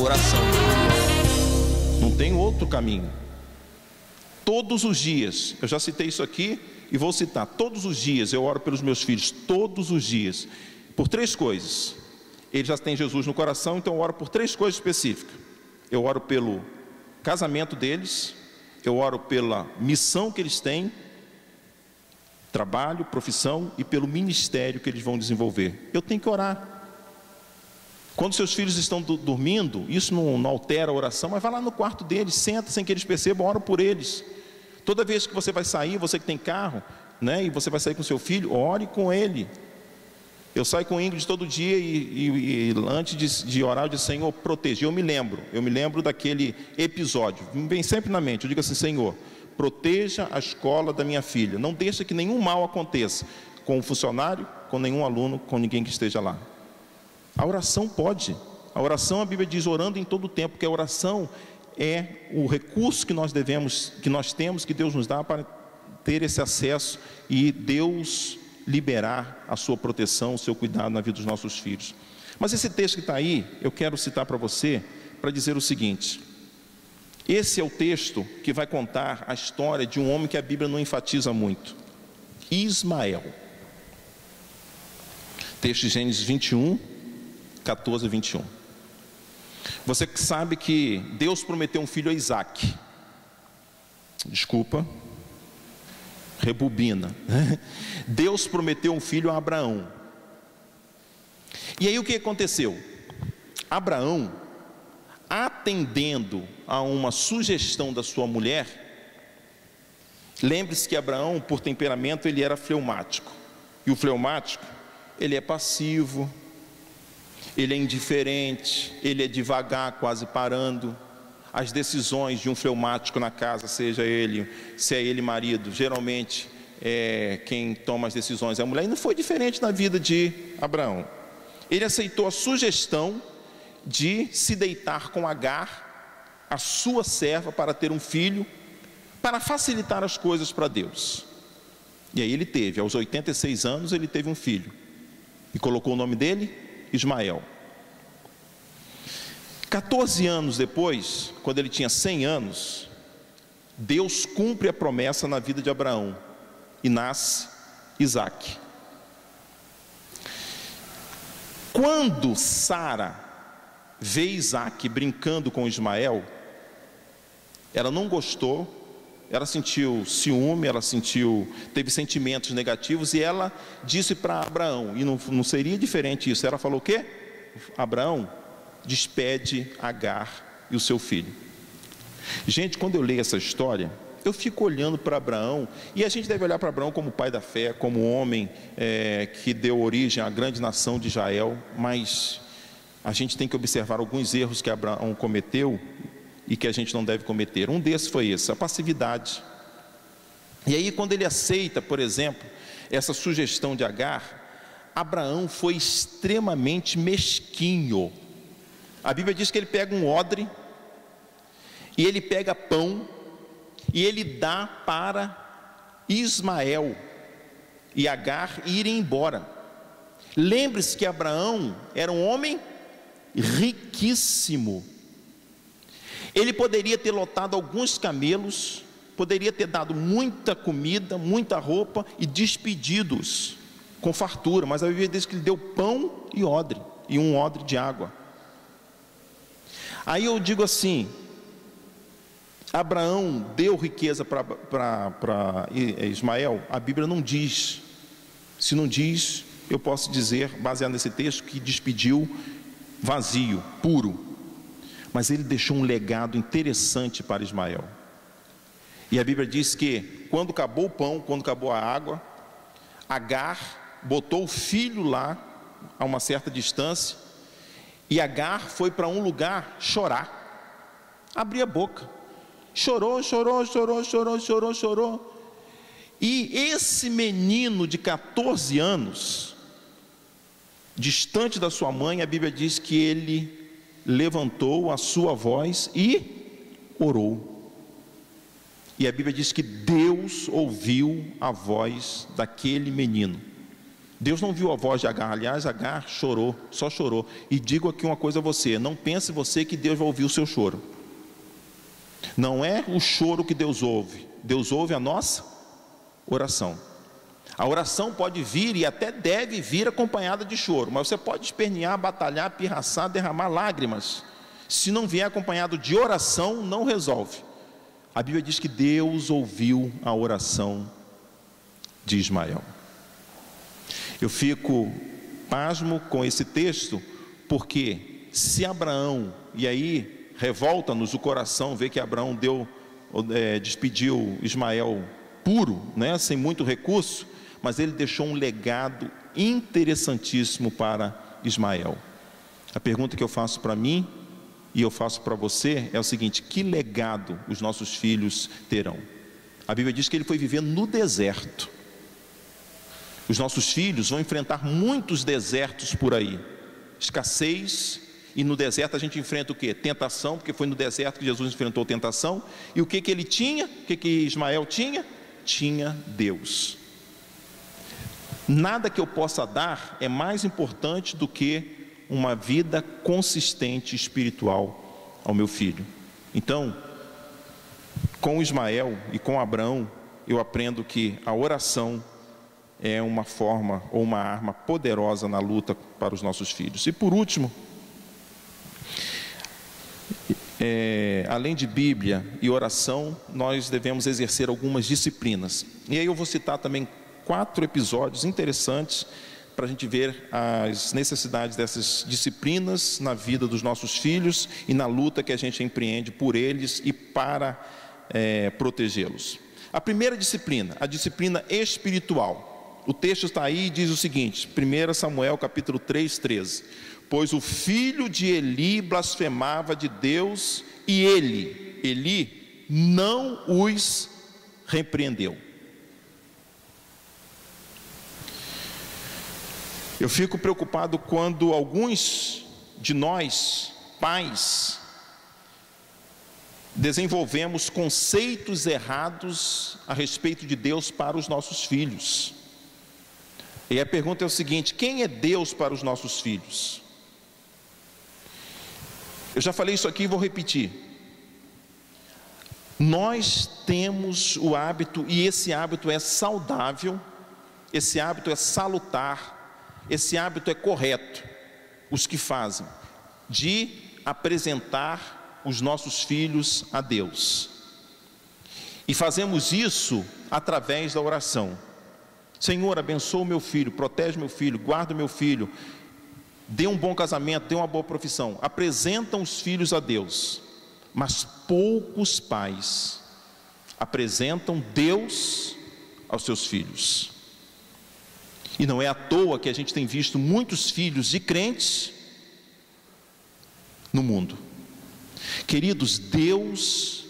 oração. Não tem outro caminho. Todos os dias, eu já citei isso aqui e vou citar, todos os dias eu oro pelos meus filhos, todos os dias, por 3 coisas. Eles já têm Jesus no coração, então eu oro por 3 coisas específicas. Eu oro pelo casamento deles, eu oro pela missão que eles têm, trabalho, profissão, e pelo ministério que eles vão desenvolver. Eu tenho que orar. Quando seus filhos estão dormindo, isso não altera a oração, mas vai lá no quarto deles, senta sem que eles percebam, ora por eles. Toda vez que você vai sair, você que tem carro, né, e você vai sair com seu filho, ore com ele. Eu saio com o Ingrid todo dia e antes de orar, eu digo: Senhor, proteja. Eu me lembro daquele episódio, me vem sempre na mente. Eu digo assim: Senhor, proteja a escola da minha filha, não deixa que nenhum mal aconteça com o funcionário, com nenhum aluno, com ninguém que esteja lá. A oração pode. A oração, a Bíblia diz, orando em todo o tempo, porque a oração é o recurso que nós temos, que Deus nos dá para ter esse acesso e Deus liberar a sua proteção, o seu cuidado na vida dos nossos filhos. Mas esse texto que está aí, eu quero citar para você, para dizer o seguinte: esse é o texto que vai contar a história de um homem que a Bíblia não enfatiza muito, Ismael. Texto de Gênesis 21, 14 a 21. Você sabe que Deus prometeu um filho a Isaac. Desculpa, rebobina. Deus prometeu um filho a Abraão. E aí o que aconteceu? Abraão, atendendo a uma sugestão da sua mulher, lembre-se que Abraão, por temperamento, ele era fleumático. E o fleumático, ele é passivo, ele é indiferente, ele é devagar, quase parando. As decisões de um fleumático na casa, se é ele marido, geralmente quem toma as decisões é a mulher. E não foi diferente na vida de Abraão. Ele aceitou a sugestão de se deitar com Agar, a sua serva, para ter um filho, para facilitar as coisas para Deus. E aí ele teve, aos 86 anos, ele teve um filho, e colocou o nome dele Ismael. 14 anos depois, quando ele tinha 100 anos, Deus cumpre a promessa na vida de Abraão, e nasce Isaque. Quando Sara vê Isaque brincando com Ismael, ela não gostou, ela sentiu ciúme, teve sentimentos negativos, e ela disse para Abraão, e não seria diferente isso, ela falou o quê? Abraão, despede Agar e o seu filho. Gente, quando eu leio essa história, eu fico olhando para Abraão, e a gente deve olhar para Abraão como pai da fé, como homem que deu origem à grande nação de Israel, mas a gente tem que observar alguns erros que Abraão cometeu e que a gente não deve cometer. Um desses foi esse, a passividade. E aí, quando ele aceita, por exemplo, essa sugestão de Agar, Abraão foi extremamente mesquinho. A Bíblia diz que ele pega um odre, e ele pega pão, e ele dá para Ismael e Agar irem embora. Lembre-se que Abraão era um homem riquíssimo. Ele poderia ter lotado alguns camelos, poderia ter dado muita comida, muita roupa e despedidos com fartura, mas a Bíblia diz que ele deu pão e odre, e um odre de água. Aí eu digo assim: Abraão deu riqueza para Ismael? A Bíblia não diz. Se não diz, eu posso dizer, baseado nesse texto, que despediu vazio, puro. Mas ele deixou um legado interessante para Ismael. E a Bíblia diz que quando acabou o pão, quando acabou a água, Agar botou o filho lá a uma certa distância, e Agar foi para um lugar chorar, abrir a boca, chorou. E esse menino de 14 anos, distante da sua mãe, a Bíblia diz que ele levantou a sua voz e orou. E a Bíblia diz que Deus ouviu a voz daquele menino. Deus não viu a voz de Agar. Aliás, Agar chorou, só chorou. E digo aqui uma coisa a você: não pense você que Deus vai ouvir o seu choro. Não é o choro que Deus ouve. Deus ouve a nossa oração. A oração pode vir e até deve vir acompanhada de choro, mas você pode espernear, batalhar, pirraçar, derramar lágrimas. Se não vier acompanhado de oração, não resolve. A Bíblia diz que Deus ouviu a oração de Ismael. Eu fico pasmo com esse texto, porque se Abraão, e aí revolta-nos o coração ver que Abraão despediu Ismael puro, né, sem muito recurso, mas ele deixou um legado interessantíssimo para Ismael. A pergunta que eu faço para mim e eu faço para você é o seguinte: que legado os nossos filhos terão? A Bíblia diz que ele foi viver no deserto. Os nossos filhos vão enfrentar muitos desertos por aí, escassez, e no deserto a gente enfrenta o quê? Tentação, porque foi no deserto que Jesus enfrentou tentação. E o que ele tinha? O que Ismael tinha? Tinha Deus. Nada que eu possa dar é mais importante do que uma vida consistente espiritual ao meu filho. Então, com Ismael e com Abraão, eu aprendo que a oração é uma forma ou uma arma poderosa na luta para os nossos filhos. E por último, além de Bíblia e oração, nós devemos exercer algumas disciplinas. E aí eu vou citar também 4 episódios interessantes para a gente ver as necessidades dessas disciplinas na vida dos nossos filhos e na luta que a gente empreende por eles e para protegê-los. A primeira disciplina, a disciplina espiritual. O texto está aí e diz o seguinte, 1 Samuel capítulo 3, 13: pois o filho de Eli blasfemava de Deus e Eli não os repreendeu. Eu fico preocupado quando alguns de nós, pais, desenvolvemos conceitos errados a respeito de Deus para os nossos filhos. E a pergunta é o seguinte: quem é Deus para os nossos filhos? Eu já falei isso aqui e vou repetir. Nós temos o hábito, e esse hábito é saudável, esse hábito é salutar, esse hábito é correto, os que fazem, de apresentar os nossos filhos a Deus. E fazemos isso através da oração. Senhor, abençoa o meu filho, protege meu filho, guarda o meu filho, dê um bom casamento, dê uma boa profissão. Apresentam os filhos a Deus, mas poucos pais apresentam Deus aos seus filhos. E não é à toa que a gente tem visto muitos filhos de crentes no mundo. Queridos, Deus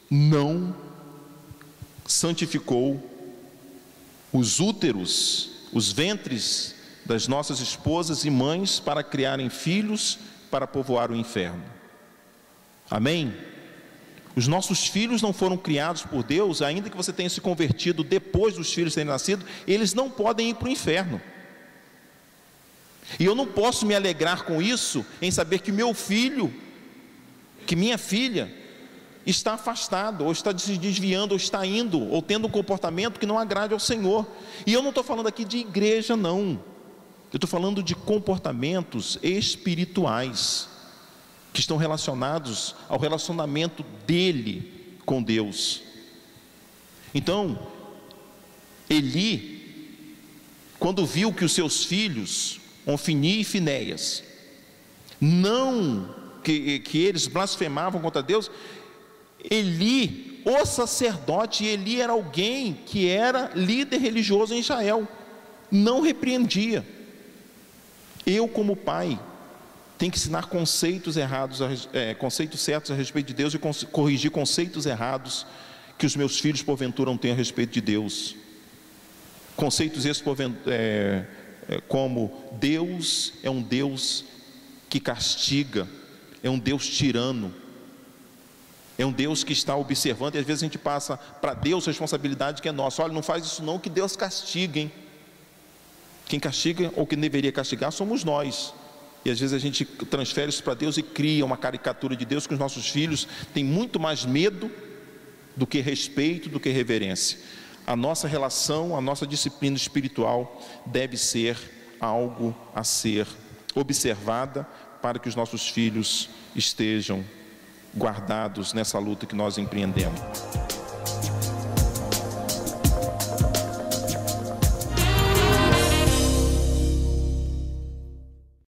não santificou os úteros, os ventres das nossas esposas e mães para criarem filhos para povoar o inferno. Amém? Os nossos filhos não foram criados por Deus, ainda que você tenha se convertido depois dos filhos terem nascido, eles não podem ir para o inferno. E eu não posso me alegrar com isso, em saber que meu filho, que minha filha, está afastado, ou está se desviando, ou está indo, ou tendo um comportamento que não agrade ao Senhor. E eu não estou falando aqui de igreja, não. Eu estou falando de comportamentos espirituais, que estão relacionados ao relacionamento dele com Deus. Então, Eli, quando viu que os seus filhos, Ofni e Finéias, que eles blasfemavam contra Deus, Eli, o sacerdote, Eli era alguém que era líder religioso em Israel, não repreendia. Eu, como pai, tenho que ensinar conceitos certos a respeito de Deus e corrigir conceitos errados que os meus filhos porventura não têm a respeito de Deus. Conceitos esses como Deus é um Deus que castiga, é um Deus tirano, é um Deus que está observando, e às vezes a gente passa para Deus a responsabilidade que é nossa. Olha, não faz isso não, que Deus castiga, hein? Quem castiga ou quem deveria castigar somos nós. E às vezes a gente transfere isso para Deus e cria uma caricatura de Deus que os nossos filhos têm muito mais medo do que respeito, do que reverência. A nossa relação, a nossa disciplina espiritual deve ser algo a ser observada para que os nossos filhos estejam guardados nessa luta que nós empreendemos.